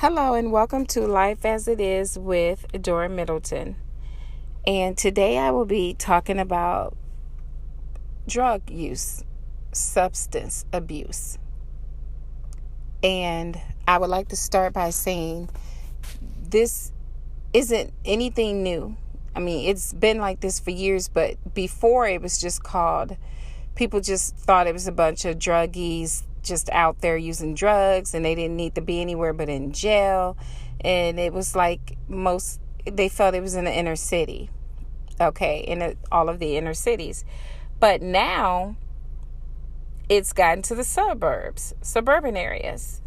Hello and welcome to Life as It Is with Dora Middleton. And today I will be talking about drug use, substance abuse. And I would like to start by saying this isn't anything new. I mean, it's been like this for years, but before it was just called, people just thought it was a bunch of druggies just out there using drugs, and they didn't need to be anywhere but in jail. And it was like they felt it was in the inner city, all of the inner cities. But now it's gotten to the suburban areas,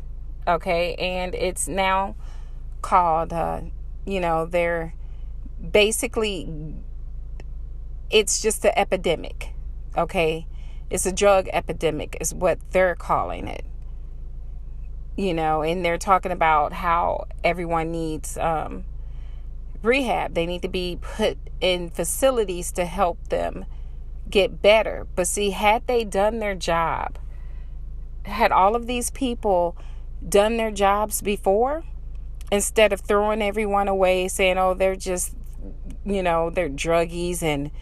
and it's now called, they're basically, it's just an epidemic, It's a drug epidemic is what they're calling it. And they're talking about how everyone needs rehab. They need to be put in facilities to help them get better. But see, had they done their job, had all of these people done their jobs before, instead of throwing everyone away, saying, oh, they're just, they're druggies, and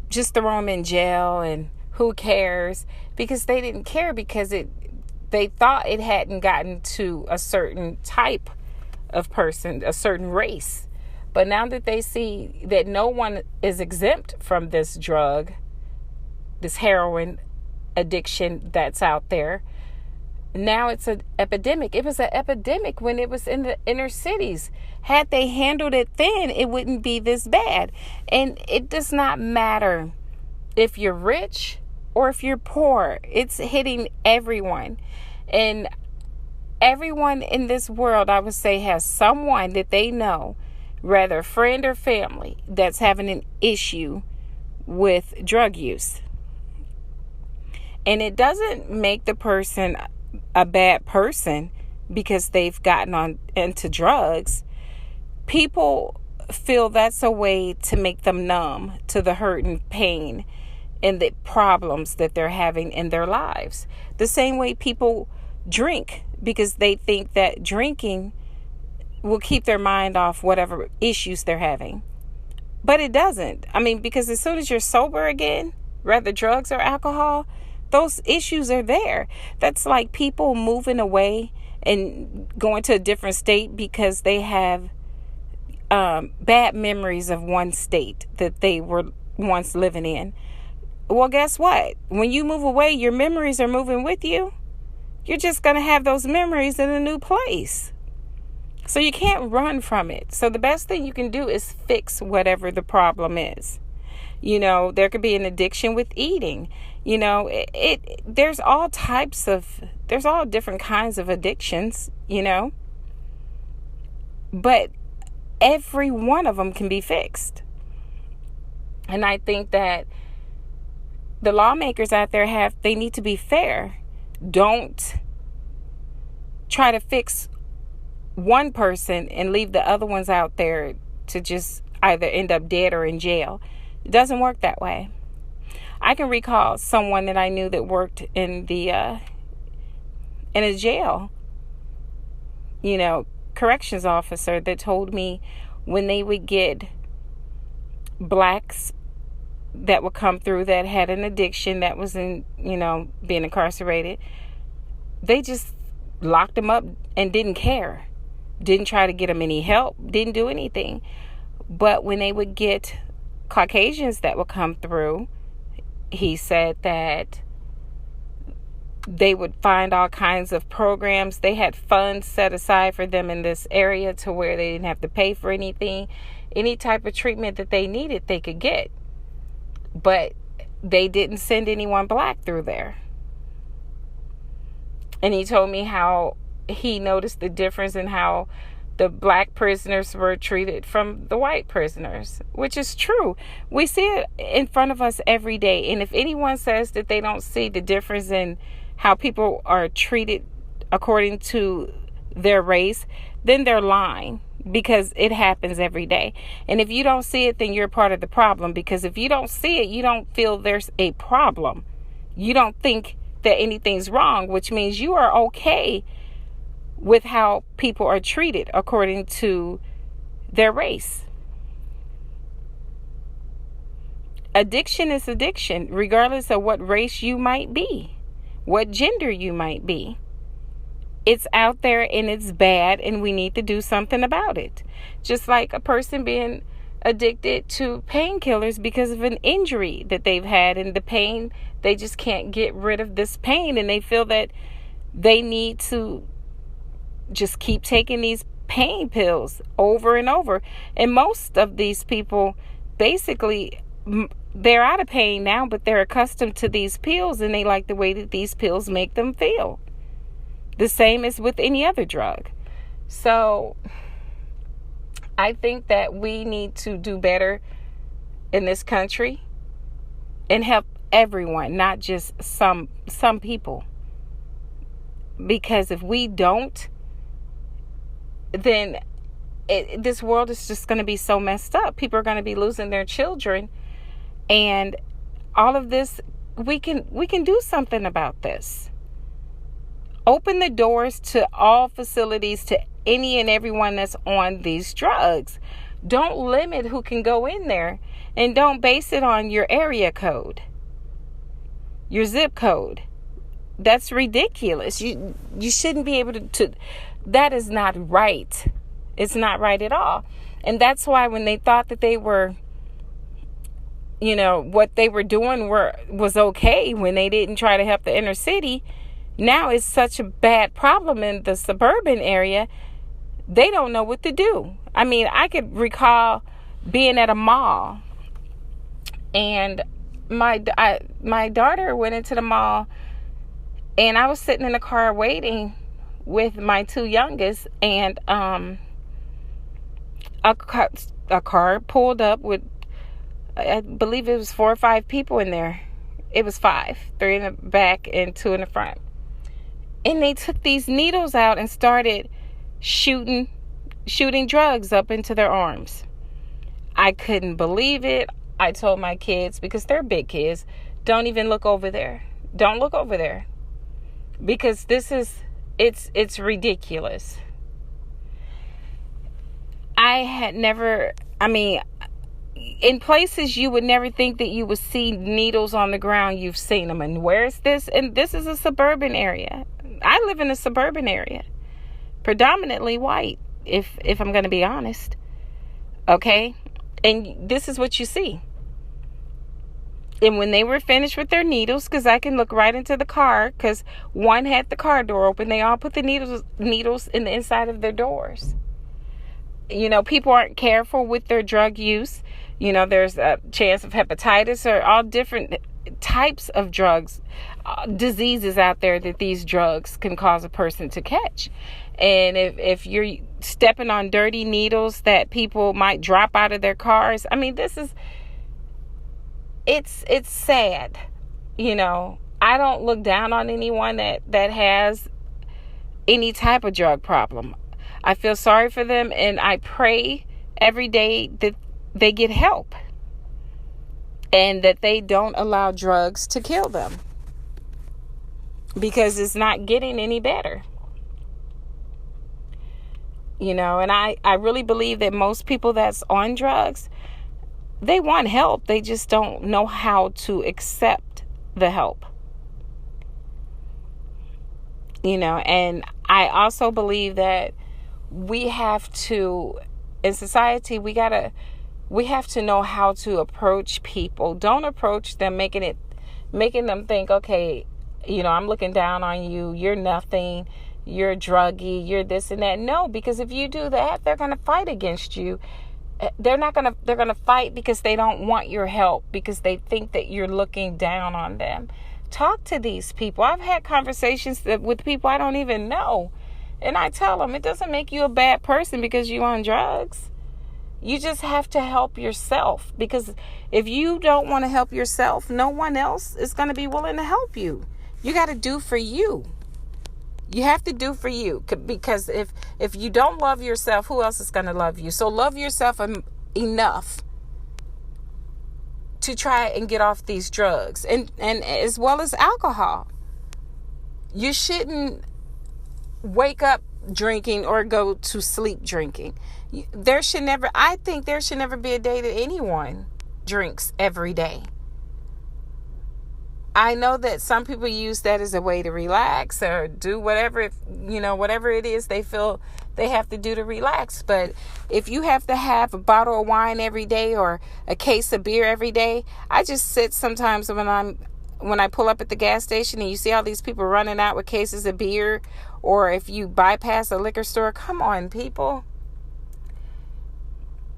just throw them in jail, and who cares? Because they didn't care, because they thought it hadn't gotten to a certain type of person, a certain race. But now that they see that no one is exempt from this drug, this heroin addiction that's out there, now it's an epidemic. It was an epidemic when it was in the inner cities. Had they handled it then, it wouldn't be this bad. And it does not matter if you're rich or if you're poor. It's hitting everyone. And everyone in this world, I would say, has someone that they know, whether friend or family, that's having an issue with drug use. And it doesn't make the person a bad person because they've gotten into drugs. People feel that's a way to make them numb to the hurt and pain and the problems that they're having in their lives. The same way people drink, because they think that drinking will keep their mind off whatever issues they're having. But it doesn't. I mean, because as soon as you're sober again, whether drugs or alcohol, those issues are there. That's like people moving away and going to a different state because they have bad memories of one state that they were once living in. Well, guess what? When you move away, your memories are moving with you. You're just going to have those memories in a new place. So you can't run from it. So the best thing you can do is fix whatever the problem is. There could be an addiction with eating. There's all different kinds of addictions, but every one of them can be fixed. And I think that the lawmakers out there they need to be fair. Don't try to fix one person and leave the other ones out there to just either end up dead or in jail. It doesn't work that way. I can recall someone that I knew that worked in a jail, corrections officer, that told me when they would get blacks that would come through that had an addiction that was in, being incarcerated, they just locked them up and didn't care. Didn't try to get them any help, didn't do anything. But when they would get Caucasians that would come through, he said that they would find all kinds of programs. They had funds set aside for them in this area to where they didn't have to pay for anything. Any type of treatment that they needed, they could get. But they didn't send anyone black through there. And he told me how he noticed the difference in how the black prisoners were treated from the white prisoners, which is true. We see it in front of us every day. And if anyone says that they don't see the difference in how people are treated according to their race, then they're lying, because it happens every day. And if you don't see it, then you're part of the problem, because if you don't see it, you don't feel there's a problem. You don't think that anything's wrong, which means you are okay with how people are treated according to their race. Addiction is addiction, regardless of what race you might be, what gender you might be. It's out there and it's bad, and we need to do something about it. Just like a person being addicted to painkillers because of an injury that they've had, and the pain, they just can't get rid of this pain, and they feel that they need to just keep taking these pain pills over and over. And most of these people, basically, they're out of pain now, but they're accustomed to these pills, and they like the way that these pills make them feel. The same as with any other drug. So I think that we need to do better in this country and help everyone, not just some people. Because if we don't, then this world is just going to be so messed up. People are going to be losing their children, and all of this, we can do something about this. Open the doors to all facilities, to any and everyone that's on these drugs. Don't limit who can go in there, and don't base it on your area code, your zip code. That's ridiculous. You shouldn't be able to. That is not right. It's not right at all. And that's why when they thought that they were, what they were doing was okay, when they didn't try to help the inner city, now it's such a bad problem in the suburban area. They don't know what to do. I mean, I could recall being at a mall, and my daughter went into the mall, and I was sitting in the car waiting with my two youngest, and a car pulled up with, I believe it was 4 or 5 people in there. It was 5, 3 in the back and 2 in the front. And they took these needles out and started shooting drugs up into their arms. I couldn't believe it. I told my kids, because they're big kids, don't even look over there. Don't look over there. Because it's ridiculous. In places you would never think that you would see needles on the ground, you've seen them. And where's this? And this is a suburban area. I live in a suburban area, predominantly white, if I'm going to be honest. Okay? And this is what you see. And when they were finished with their needles, because I can look right into the car, because one had the car door open, they all put the needles in the inside of their doors. People aren't careful with their drug use. There's a chance of hepatitis, or all different types of drugs, diseases out there that these drugs can cause a person to catch. And if you're stepping on dirty needles that people might drop out of their cars, I mean, it's sad. I don't look down on anyone that has any type of drug problem. I feel sorry for them, and I pray every day that they get help and that they don't allow drugs to kill them, because it's not getting any better. And I really believe that most people that's on drugs, they want help. They just don't know how to accept the help. And I also believe that we have to, in society, we have to know how to approach people. Don't approach them making them think, okay, I'm looking down on you. You're nothing. You're druggy. You're this and that. No, because if you do that, they're going to fight against you. They're going to fight because they don't want your help, because they think that you're looking down on them. Talk to these people. I've had conversations with people I don't even know. And I tell them, it doesn't make you a bad person because you're on drugs. You just have to help yourself, because if you don't want to help yourself, no one else is going to be willing to help you. You got to do for you. You have to do for you, because if you don't love yourself, who else is going to love you? So love yourself enough to try and get off these drugs, and as well as alcohol. You shouldn't wake up drinking or go to sleep drinking. I think there should never be a day that anyone drinks every day. I know that some people use that as a way to relax or do whatever, whatever it is they feel they have to do to relax. But if you have to have a bottle of wine every day or a case of beer every day, I just sit sometimes when I pull up at the gas station and you see all these people running out with cases of beer, or if you bypass a liquor store, come on, people.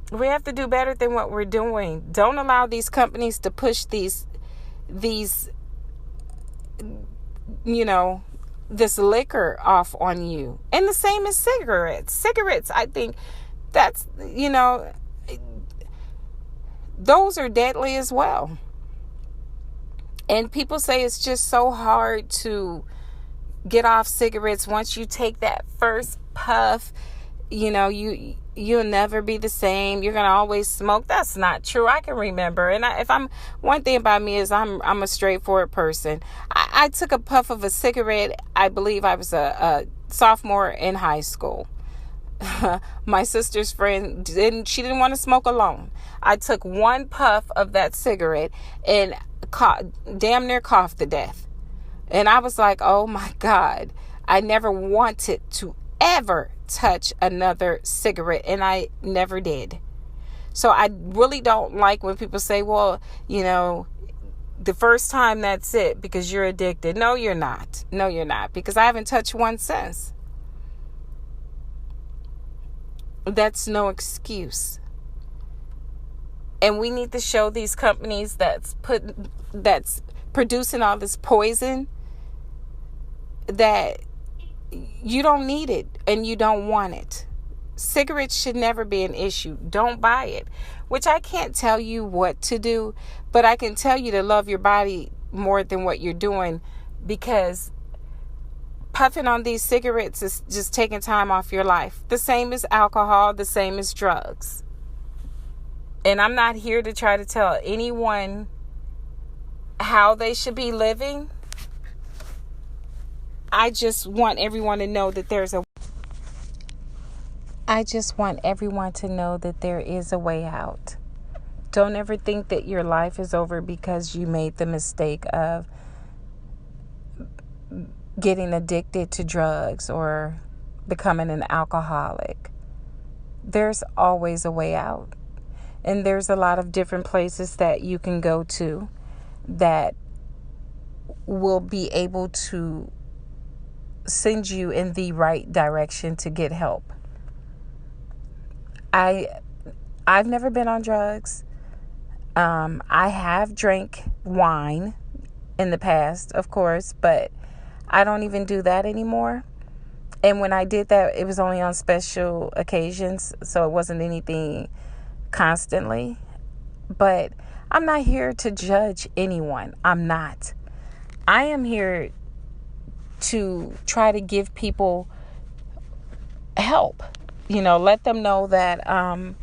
We have to do better than what we're doing. Don't allow these companies to push these this liquor off on you. And the same as cigarettes. I think that's, those are deadly as well. And people say it's just so hard to get off cigarettes. Once you take that first puff, you'll never be the same. You're gonna always smoke. That's not true. I can remember, and one thing about me is I'm a straightforward person. I took a puff of a cigarette. I believe I was a sophomore in high school. My sister's friend didn't want to smoke alone. I took one puff of that cigarette and damn near coughed to death. And I was like, oh my God, I never wanted to ever touch another cigarette, and I never did. So I really don't like when people say, well, the first time, that's it because you're addicted. No, you're not. Because I haven't touched one since. That's no excuse. And we need to show these companies that's producing all this poison that you don't need it and you don't want it. Cigarettes should never be an issue. Don't buy it. Which I can't tell you what to do, but I can tell you to love your body more than what you're doing, because puffing on these cigarettes is just taking time off your life. The same as alcohol, the same as drugs. And I'm not here to try to tell anyone how they should be living. I just want everyone to know that there is a way out. Don't ever think that your life is over because you made the mistake of getting addicted to drugs or becoming an alcoholic. There's always a way out. And there's a lot of different places that you can go to that will be able to send you in the right direction to get help. I've never been on drugs. I have drank wine in the past, of course, but I don't even do that anymore. And when I did that, it was only on special occasions, so it wasn't anything constantly. But I'm not here to judge anyone. I'm not. I am here to try to give people help. Let them know that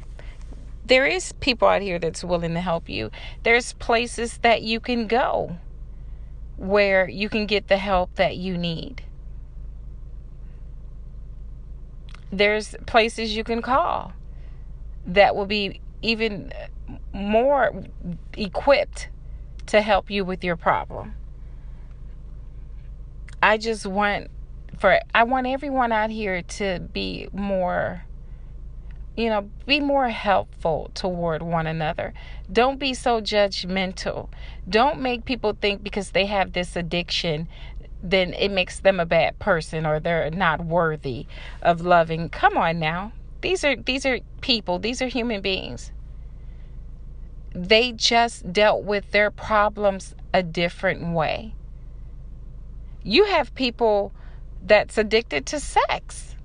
there is people out here that's willing to help you. There's places that you can go where you can get the help that you need. There's places you can call that will be even more equipped to help you with your problem. I want everyone out here to be more, be more helpful toward one another. Don't be so judgmental. Don't make people think because they have this addiction, then it makes them a bad person or they're not worthy of loving. Come on now. These are people. These are human beings. They just dealt with their problems a different way. You have people that's addicted to sex.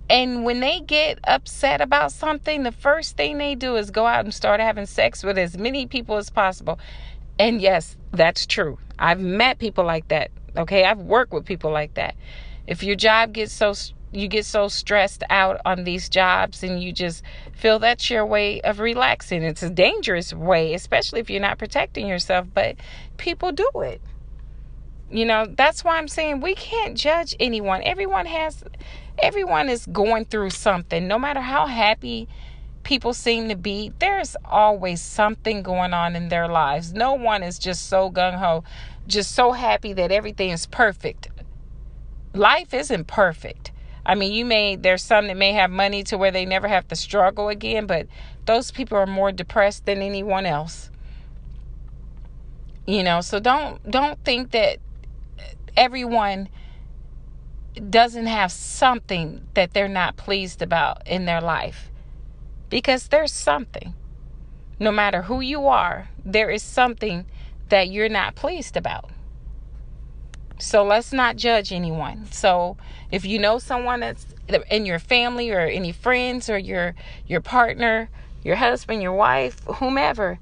And when they get upset about something, the first thing they do is go out and start having sex with as many people as possible. And yes, that's true. I've met people like that. Okay, I've worked with people like that. If your job you get so stressed out on these jobs and you just feel that's your way of relaxing. It's a dangerous way, especially if you're not protecting yourself, but people do it. That's why I'm saying we can't judge anyone. Everyone has Everyone is going through something. No matter how happy people seem to be, there's always something going on in their lives. No one is just so gung-ho, just so happy that everything is perfect. Life isn't perfect. I mean, there's some that may have money to where they never have to struggle again, but those people are more depressed than anyone else. So don't think that everyone doesn't have something that they're not pleased about in their life, because there's something. No matter who you are, there is something that you're not pleased about. So let's not judge anyone. So if you know someone that's in your family or any friends or your partner, your husband, your wife, whomever,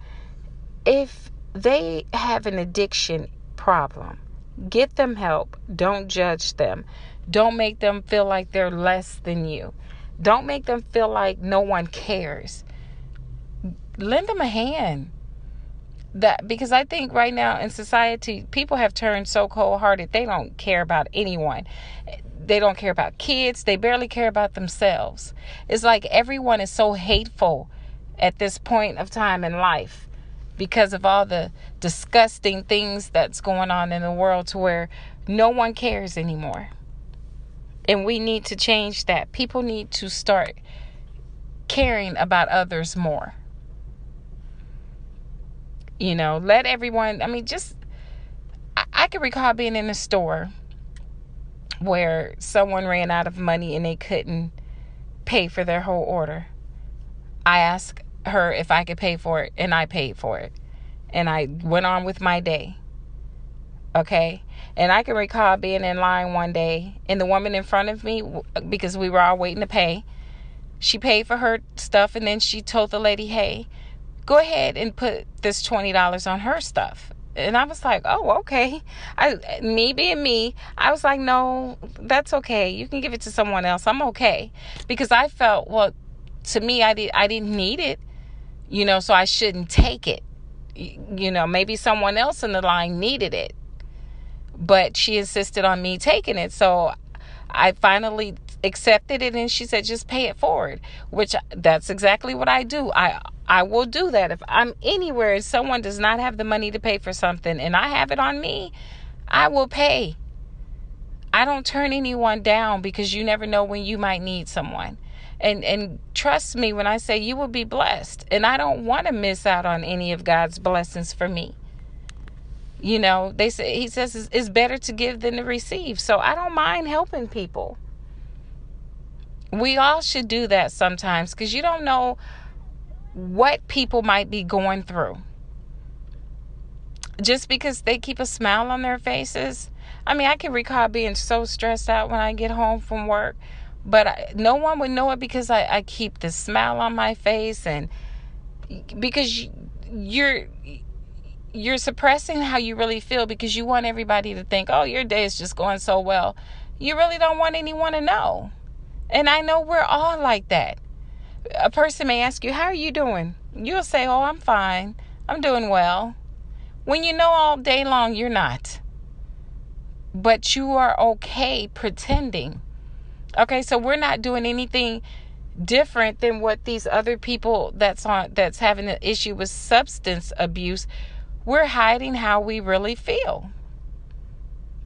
if they have an addiction problem, get them help. Don't judge them. Don't make them feel like they're less than you. Don't make them feel like no one cares. Lend them a hand. Because I think right now in society, people have turned so cold-hearted, they don't care about anyone. They don't care about kids. They barely care about themselves. It's like everyone is so hateful at this point of time in life because of all the disgusting things that's going on in the world, to where no one cares anymore. And we need to change that. People need to start caring about others more. Let everyone, I can recall being in a store where someone ran out of money and they couldn't pay for their whole order. I asked her if I could pay for it, and I paid for it. And I went on with my day. Okay? And I can recall being in line one day, and the woman in front of me, because we were all waiting to pay, she paid for her stuff, and then she told the lady, hey, go ahead and put this $20 on her stuff. And I was like, oh, okay. Me being me, I was like, no, that's okay. You can give it to someone else. I'm okay. Because I felt, well, to me, I didn't need it, so I shouldn't take it. Maybe someone else in the line needed it, but she insisted on me taking it. So I finally accepted it, and she said, just pay it forward, which that's exactly what I do. I will do that. If I'm anywhere and someone does not have the money to pay for something and I have it on me, I will pay. I don't turn anyone down, because you never know when you might need someone. And trust me when I say you will be blessed. And I don't want to miss out on any of God's blessings for me. He says it's better to give than to receive. So I don't mind helping people. We all should do that sometimes, because you don't know what people might be going through. Just because they keep a smile on their faces. I can recall being so stressed out when I get home from work, but no one would know it, because I keep this smile on my face. And because you're suppressing how you really feel, because you want everybody to think, oh, your day is just going so well. You really don't want anyone to know. And I know we're all like that. A person may ask you, how are you doing? You'll say, oh, I'm fine. I'm doing well. When you know all day long you're not. But you are okay pretending. Okay, so we're not doing anything different than what these other people that's having an issue with substance abuse. We're hiding how we really feel.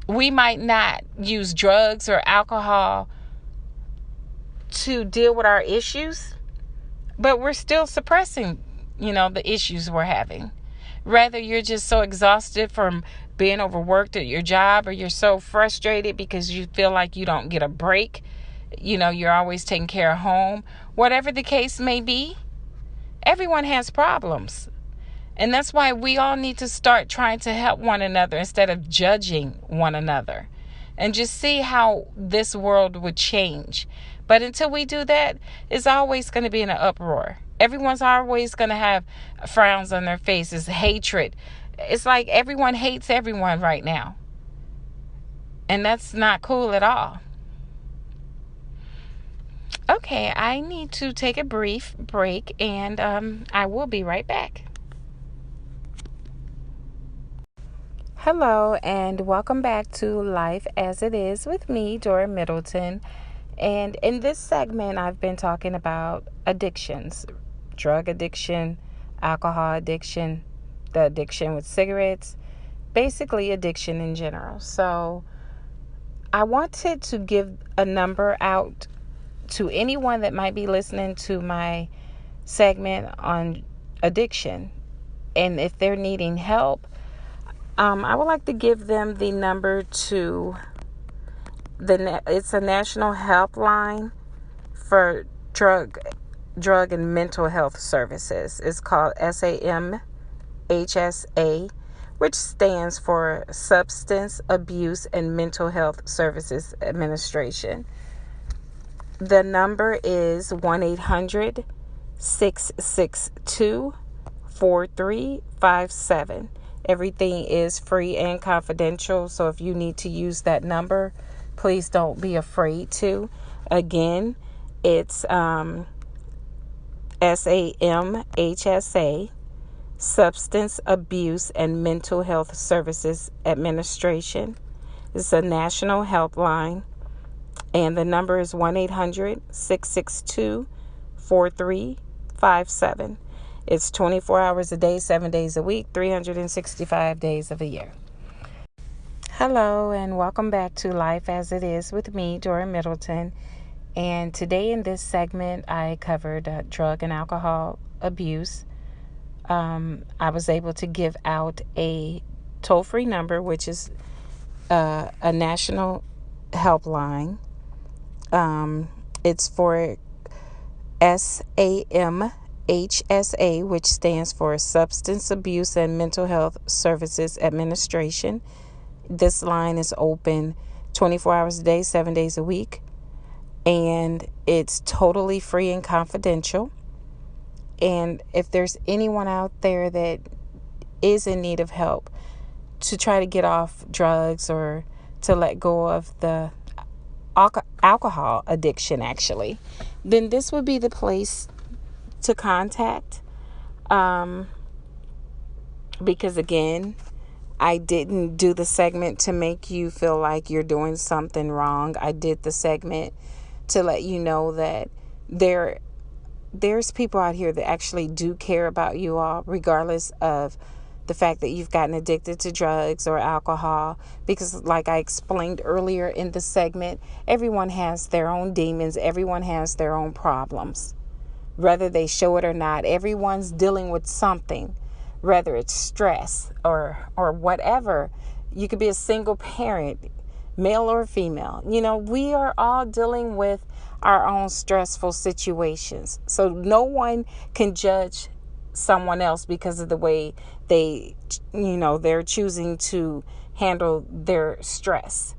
We might not use drugs or alcohol to deal with our issues, but we're still suppressing, the issues we're having. Rather, you're just so exhausted from being overworked at your job, or you're so frustrated because you feel like you don't get a break. You're always taking care of home. Whatever the case may be, everyone has problems. And that's why we all need to start trying to help one another instead of judging one another, and just see how this world would change. But until we do that, it's always going to be in an uproar. Everyone's always going to have frowns on their faces, hatred. It's like everyone hates everyone right now. And that's not cool at all. Okay, I need to take a brief break, and I will be right back. Hello, and welcome back to Life as It Is with me, Dora Middleton. And in this segment, I've been talking about addictions, drug addiction, alcohol addiction, the addiction with cigarettes, basically addiction in general. So I wanted to give a number out to anyone that might be listening to my segment on addiction. And if they're needing help, I would like to give them the number to it's a national helpline for drug and mental health services. It's called SAMHSA, which stands for Substance Abuse and Mental Health Services Administration. The number is 1-800-662-4357. Everything is free and confidential, so if you need to use that number, please don't be afraid to. Again, it's SAMHSA, Substance Abuse and Mental Health Services Administration. It's a national helpline, and the number is 1-800-662-4357. It's 24 hours a day, 7 days a week, 365 days of a year. Hello, and welcome back to Life as It Is with me, Dora Middleton. And today in this segment, I covered drug and alcohol abuse. I was able to give out a toll-free number, which is a national helpline. It's for SAMHSA, which stands for Substance Abuse and Mental Health Services Administration. This line is open 24 hours a day, 7 days a week, and it's totally free and confidential. And if there's anyone out there that is in need of help to try to get off drugs or to let go of the alcohol addiction, actually, then this would be the place to contact. Because again, I didn't do the segment to make you feel like you're doing something wrong. I did the segment to let you know that there's people out here that actually do care about you all, regardless of the fact that you've gotten addicted to drugs or alcohol. Because like I explained earlier in the segment, everyone has their own demons. Everyone has their own problems. Whether they show it or not, everyone's dealing with something. Whether it's stress or whatever. You could be a single parent, male or female. We are all dealing with our own stressful situations. So no one can judge someone else because of the way they're choosing to handle their stress.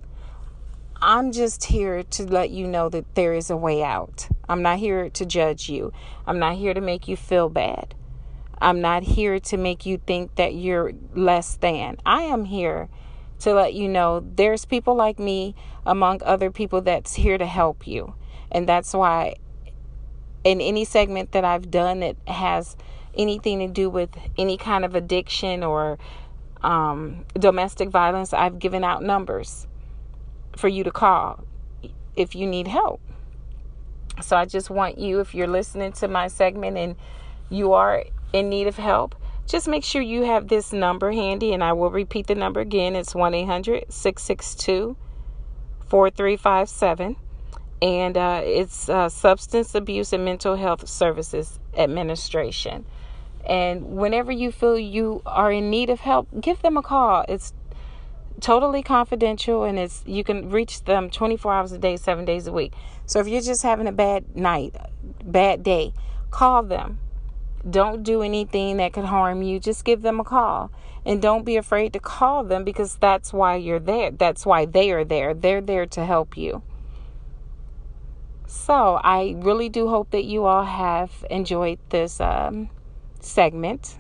I'm just here to let you know that there is a way out. I'm not here to judge you. I'm not here to make you feel bad. I'm not here to make you think that you're less than. I am here to let you know there's people like me among other people that's here to help you. And that's why in any segment that I've done that has anything to do with any kind of addiction or domestic violence, I've given out numbers for you to call if you need help. So I just want you, if you're listening to my segment and you are in need of help, just make sure you have this number handy, and I will repeat the number again. It's 1-800-662-4357, and it's Substance Abuse and Mental Health Services Administration. And whenever you feel you are in need of help, give them a call. It's totally confidential, and you can reach them 24 hours a day, 7 days a week. So if you're just having a bad night, bad day, call them. Don't do anything that could harm you. Just give them a call. And don't be afraid to call them, because that's why you're there. That's why they are there. They're there to help you. So I really do hope that you all have enjoyed this segment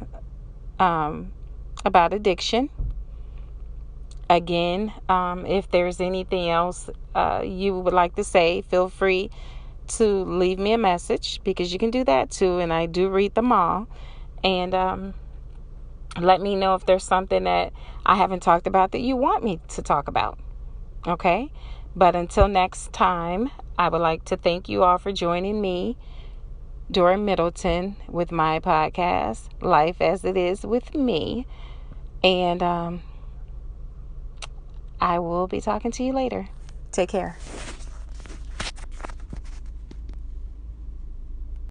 about addiction. Again, if there's anything else you would like to say, feel free to leave me a message, because you can do that too, and I do read them all. And let me know if there's something that I haven't talked about that you want me to talk about. Okay? But until next time, I would like to thank you all for joining me, Dora Middleton, with my podcast, Life as It Is with Me. And I will be talking to you later. Take care.